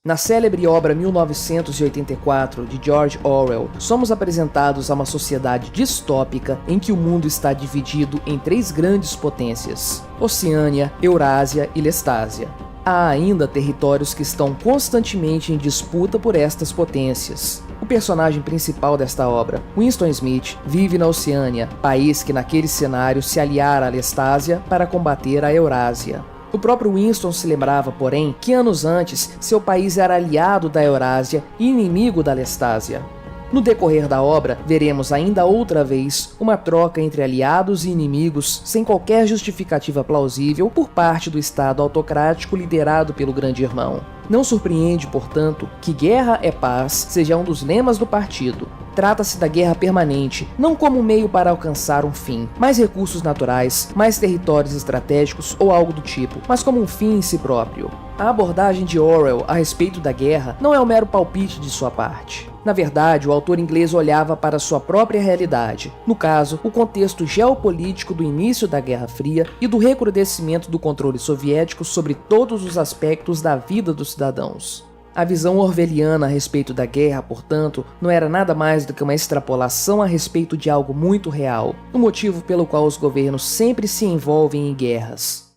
Na célebre obra 1984, de George Orwell, somos apresentados a uma sociedade distópica em que o mundo está dividido em três grandes potências: Oceânia, Eurásia e Lestásia. Há ainda territórios que estão constantemente em disputa por estas potências. O personagem principal desta obra, Winston Smith, vive na Oceânia, país que naquele cenário se aliara à Lestásia para combater a Eurásia. O próprio Winston se lembrava, porém, que anos antes seu país era aliado da Eurásia e inimigo da Lestásia. No decorrer da obra, veremos ainda outra vez uma troca entre aliados e inimigos sem qualquer justificativa plausível por parte do Estado autocrático liderado pelo Grande Irmão. Não surpreende, portanto, que guerra é paz seja um dos lemas do partido. Trata-se da guerra permanente, não como um meio para alcançar um fim, mais recursos naturais, mais territórios estratégicos ou algo do tipo, mas como um fim em si próprio. A abordagem de Orwell a respeito da guerra não é um mero palpite de sua parte. Na verdade, o autor inglês olhava para sua própria realidade, no caso, o contexto geopolítico do início da Guerra Fria e do recrudescimento do controle soviético sobre todos os aspectos da vida dos cidadãos. A visão orwelliana a respeito da guerra, portanto, não era nada mais do que uma extrapolação a respeito de algo muito real, o motivo pelo qual os governos sempre se envolvem em guerras.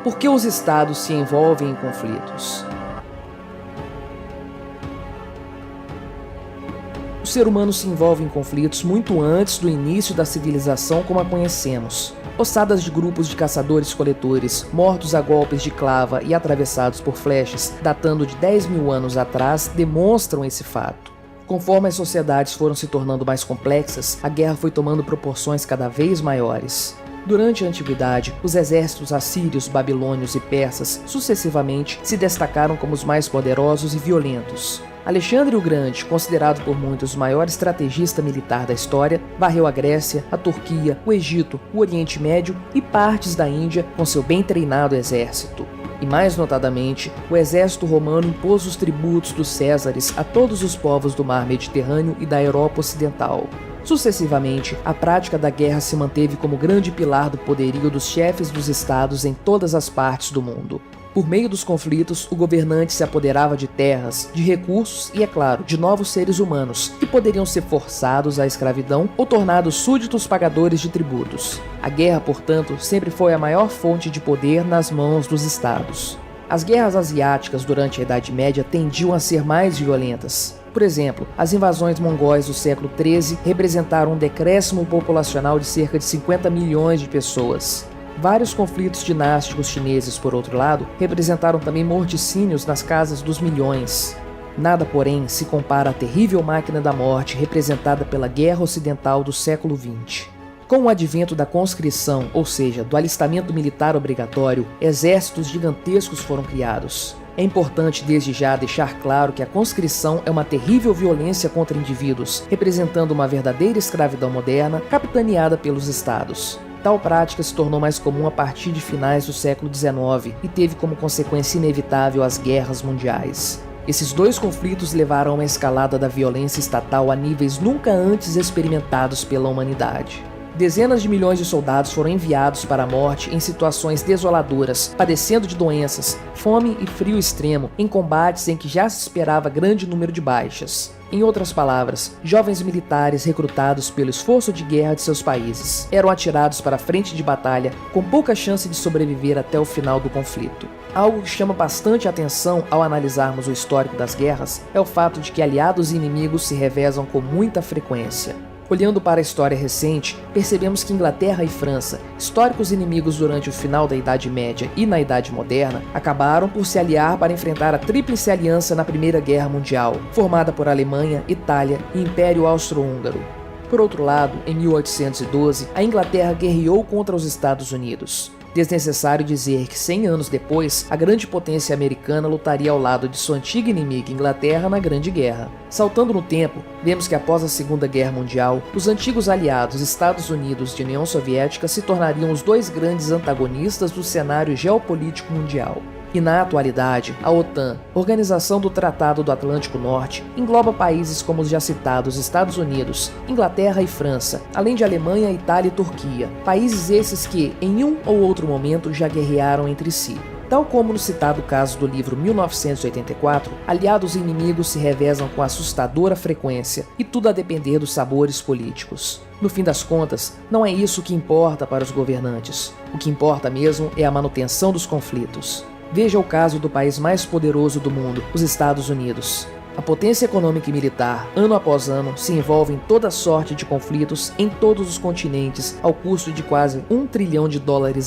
Por que os estados se envolvem em conflitos? O ser humano se envolve em conflitos muito antes do início da civilização como a conhecemos. Ossadas de grupos de caçadores-coletores, mortos a golpes de clava e atravessados por flechas, datando de 10.000 anos atrás, demonstram esse fato. Conforme as sociedades foram se tornando mais complexas, a guerra foi tomando proporções cada vez maiores. Durante a Antiguidade, os exércitos assírios, babilônios e persas, sucessivamente, se destacaram como os mais poderosos e violentos. Alexandre o Grande, considerado por muitos o maior estrategista militar da história, varreu a Grécia, a Turquia, o Egito, o Oriente Médio e partes da Índia com seu bem treinado exército. E mais notadamente, o exército romano impôs os tributos dos Césares a todos os povos do mar Mediterrâneo e da Europa Ocidental. Sucessivamente, a prática da guerra se manteve como grande pilar do poderio dos chefes dos estados em todas as partes do mundo. Por meio dos conflitos, o governante se apoderava de terras, de recursos e, é claro, de novos seres humanos, que poderiam ser forçados à escravidão ou tornados súditos pagadores de tributos. A guerra, portanto, sempre foi a maior fonte de poder nas mãos dos estados. As guerras asiáticas durante a Idade Média tendiam a ser mais violentas. Por exemplo, as invasões mongóis do século XIII representaram um decréscimo populacional de cerca de 50 milhões de pessoas. Vários conflitos dinásticos chineses, por outro lado, representaram também morticínios nas casas dos milhões. Nada, porém, se compara à terrível máquina da morte representada pela Guerra Ocidental do século XX. Com o advento da conscrição, ou seja, do alistamento militar obrigatório, exércitos gigantescos foram criados. É importante desde já deixar claro que a conscrição é uma terrível violência contra indivíduos, representando uma verdadeira escravidão moderna, capitaneada pelos estados. Tal prática se tornou mais comum a partir de finais do século XIX e teve como consequência inevitável as guerras mundiais. Esses dois conflitos levaram a uma escalada da violência estatal a níveis nunca antes experimentados pela humanidade. Dezenas de milhões de soldados foram enviados para a morte em situações desoladoras, padecendo de doenças, fome e frio extremo, em combates em que já se esperava grande número de baixas. Em outras palavras, jovens militares recrutados pelo esforço de guerra de seus países eram atirados para a frente de batalha com pouca chance de sobreviver até o final do conflito. Algo que chama bastante atenção ao analisarmos o histórico das guerras é o fato de que aliados e inimigos se revezam com muita frequência. Olhando para a história recente, percebemos que Inglaterra e França, históricos inimigos durante o final da Idade Média e na Idade Moderna, acabaram por se aliar para enfrentar a Tríplice Aliança na Primeira Guerra Mundial, formada por Alemanha, Itália e Império Austro-Húngaro. Por outro lado, em 1812, a Inglaterra guerreou contra os Estados Unidos. Desnecessário dizer que 100 anos depois, a grande potência americana lutaria ao lado de sua antiga inimiga Inglaterra na Grande Guerra. Saltando no tempo, vemos que após a Segunda Guerra Mundial, os antigos aliados Estados Unidos e União Soviética se tornariam os dois grandes antagonistas do cenário geopolítico mundial. E na atualidade, a OTAN, Organização do Tratado do Atlântico Norte, engloba países como os já citados Estados Unidos, Inglaterra e França, além de Alemanha, Itália e Turquia, países esses que, em um ou outro momento, já guerrearam entre si. Tal como no citado caso do livro 1984, aliados e inimigos se revezam com assustadora frequência, e tudo a depender dos sabores políticos. No fim das contas, não é isso que importa para os governantes. O que importa mesmo é a manutenção dos conflitos. Veja o caso do país mais poderoso do mundo, os Estados Unidos. A potência econômica e militar, ano após ano, se envolve em toda sorte de conflitos em todos os continentes, ao custo de quase $1 trilhão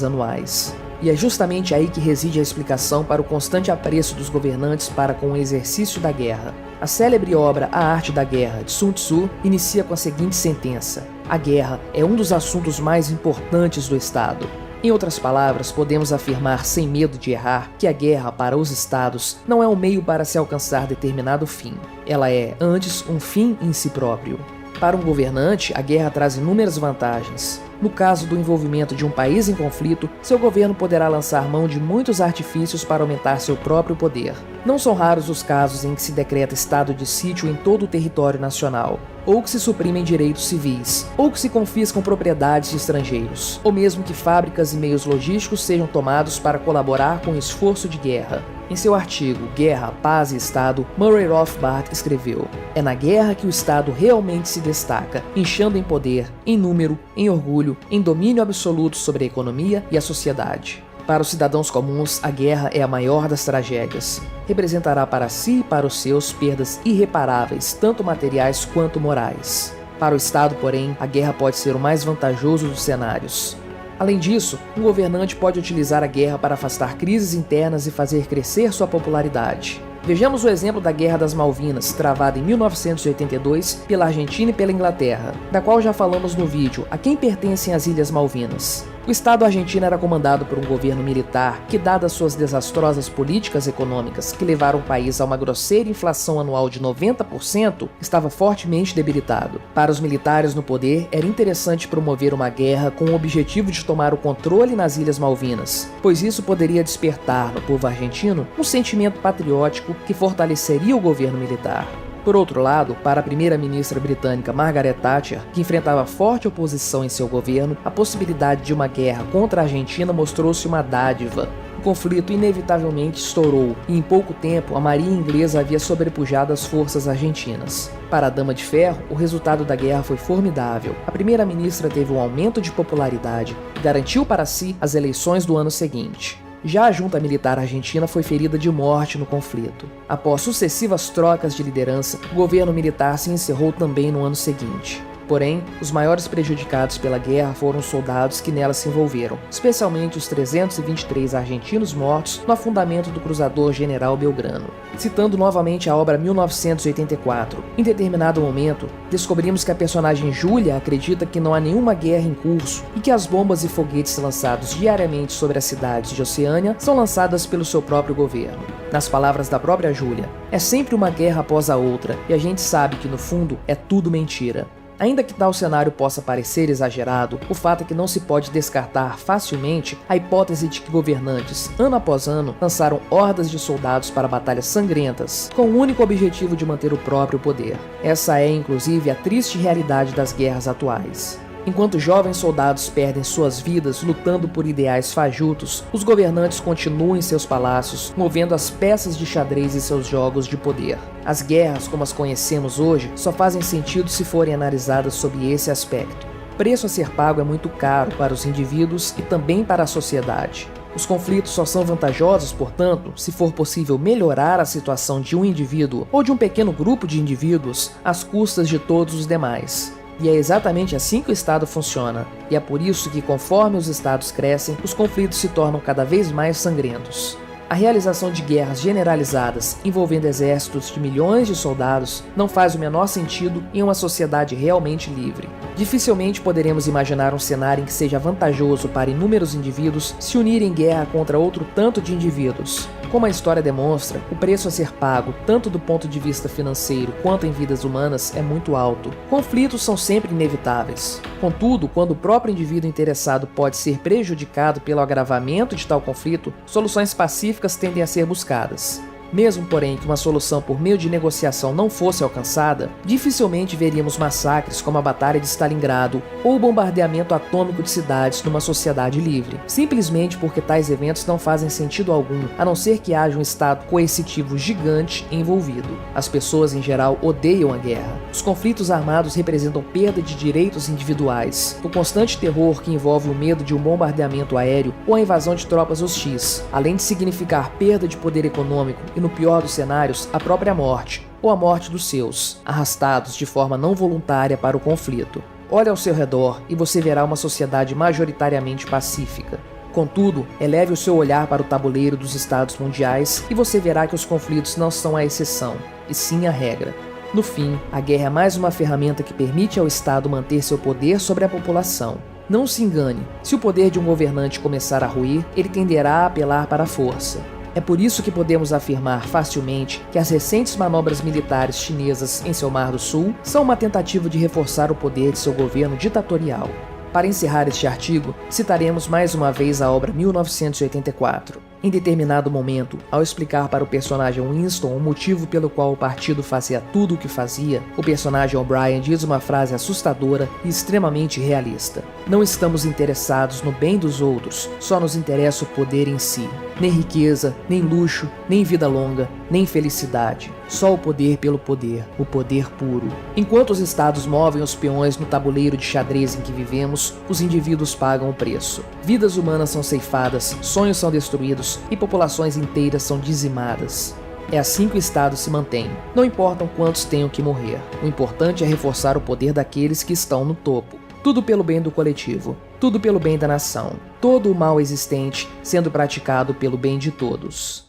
anuais. E é justamente aí que reside a explicação para o constante apreço dos governantes para com o exercício da guerra. A célebre obra A Arte da Guerra, de Sun Tzu, inicia com a seguinte sentença: a guerra é um dos assuntos mais importantes do Estado. Em outras palavras, podemos afirmar sem medo de errar que a guerra para os estados não é um meio para se alcançar determinado fim. Ela é, antes, um fim em si próprio. Para um governante, a guerra traz inúmeras vantagens. No caso do envolvimento de um país em conflito, seu governo poderá lançar mão de muitos artifícios para aumentar seu próprio poder. Não são raros os casos em que se decreta estado de sítio em todo o território nacional, ou que se suprimem direitos civis, ou que se confiscam propriedades de estrangeiros, ou mesmo que fábricas e meios logísticos sejam tomados para colaborar com o esforço de guerra. Em seu artigo Guerra, Paz e Estado, Murray Rothbard escreveu: é na guerra que o Estado realmente se destaca, inchando em poder, em número, em orgulho, em domínio absoluto sobre a economia e a sociedade. Para os cidadãos comuns, a guerra é a maior das tragédias. Representará para si e para os seus perdas irreparáveis, tanto materiais quanto morais. Para o Estado, porém, a guerra pode ser o mais vantajoso dos cenários. Além disso, um governante pode utilizar a guerra para afastar crises internas e fazer crescer sua popularidade. Vejamos o exemplo da Guerra das Malvinas, travada em 1982 pela Argentina e pela Inglaterra, da qual já falamos no vídeo A Quem Pertencem as Ilhas Malvinas. O Estado argentino era comandado por um governo militar que, dadas suas desastrosas políticas econômicas que levaram o país a uma grosseira inflação anual de 90%, estava fortemente debilitado. Para os militares no poder, era interessante promover uma guerra com o objetivo de tomar o controle nas Ilhas Malvinas, pois isso poderia despertar no povo argentino um sentimento patriótico que fortaleceria o governo militar. Por outro lado, para a primeira-ministra britânica Margaret Thatcher, que enfrentava forte oposição em seu governo, a possibilidade de uma guerra contra a Argentina mostrou-se uma dádiva. O conflito inevitavelmente estourou e em pouco tempo a marinha inglesa havia sobrepujado as forças argentinas. Para a Dama de Ferro, o resultado da guerra foi formidável. A primeira-ministra teve um aumento de popularidade e garantiu para si as eleições do ano seguinte. Já a junta militar argentina foi ferida de morte no conflito. Após sucessivas trocas de liderança, o governo militar se encerrou também no ano seguinte. Porém, os maiores prejudicados pela guerra foram os soldados que nela se envolveram, especialmente os 323 argentinos mortos no afundamento do cruzador General Belgrano. Citando novamente a obra 1984, em determinado momento, descobrimos que a personagem Júlia acredita que não há nenhuma guerra em curso e que as bombas e foguetes lançados diariamente sobre as cidades de Oceânia são lançadas pelo seu próprio governo. Nas palavras da própria Júlia, é sempre uma guerra após a outra e a gente sabe que no fundo é tudo mentira. Ainda que tal cenário possa parecer exagerado, o fato é que não se pode descartar facilmente a hipótese de que governantes, ano após ano, lançaram hordas de soldados para batalhas sangrentas, com o único objetivo de manter o próprio poder. Essa é, inclusive, a triste realidade das guerras atuais. Enquanto jovens soldados perdem suas vidas lutando por ideais fajutos, os governantes continuam em seus palácios, movendo as peças de xadrez em seus jogos de poder. As guerras, como as conhecemos hoje, só fazem sentido se forem analisadas sob esse aspecto. O preço a ser pago é muito caro para os indivíduos e também para a sociedade. Os conflitos só são vantajosos, portanto, se for possível melhorar a situação de um indivíduo ou de um pequeno grupo de indivíduos às custas de todos os demais. E é exatamente assim que o Estado funciona, e é por isso que, conforme os Estados crescem, os conflitos se tornam cada vez mais sangrentos. A realização de guerras generalizadas envolvendo exércitos de milhões de soldados não faz o menor sentido em uma sociedade realmente livre. Dificilmente poderemos imaginar um cenário em que seja vantajoso para inúmeros indivíduos se unirem em guerra contra outro tanto de indivíduos. Como a história demonstra, o preço a ser pago, tanto do ponto de vista financeiro quanto em vidas humanas, é muito alto. Conflitos são sempre inevitáveis. Contudo, quando o próprio indivíduo interessado pode ser prejudicado pelo agravamento de tal conflito, soluções pacíficas tendem a ser buscadas. Mesmo, porém, que uma solução por meio de negociação não fosse alcançada, dificilmente veríamos massacres como a Batalha de Stalingrado ou o bombardeamento atômico de cidades numa sociedade livre, simplesmente porque tais eventos não fazem sentido algum, a não ser que haja um estado coercitivo gigante envolvido. As pessoas, em geral, odeiam a guerra. Os conflitos armados representam perda de direitos individuais, o constante terror que envolve o medo de um bombardeamento aéreo ou a invasão de tropas hostis, além de significar perda de poder econômico e, no pior dos cenários, a própria morte, ou a morte dos seus, arrastados de forma não voluntária para o conflito. Olhe ao seu redor e você verá uma sociedade majoritariamente pacífica. Contudo, eleve o seu olhar para o tabuleiro dos estados mundiais e você verá que os conflitos não são a exceção, e sim a regra. No fim, a guerra é mais uma ferramenta que permite ao Estado manter seu poder sobre a população. Não se engane, se o poder de um governante começar a ruir, ele tenderá a apelar para a força. É por isso que podemos afirmar facilmente que as recentes manobras militares chinesas em seu Mar do Sul são uma tentativa de reforçar o poder de seu governo ditatorial. Para encerrar este artigo, citaremos mais uma vez a obra 1984. Em determinado momento, ao explicar para o personagem Winston o motivo pelo qual o partido fazia tudo o que fazia, o personagem O'Brien diz uma frase assustadora e extremamente realista. Não estamos interessados no bem dos outros, só nos interessa o poder em si. Nem riqueza, nem luxo, nem vida longa, nem felicidade. Só o poder pelo poder, o poder puro. Enquanto os estados movem os peões no tabuleiro de xadrez em que vivemos, os indivíduos pagam o preço. Vidas humanas são ceifadas, sonhos são destruídos e populações inteiras são dizimadas. É assim que o Estado se mantém. Não importam quantos tenham que morrer. O importante é reforçar o poder daqueles que estão no topo. Tudo pelo bem do coletivo. Tudo pelo bem da nação. Todo o mal existente sendo praticado pelo bem de todos.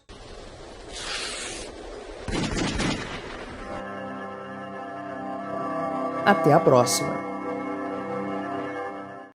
Até a próxima.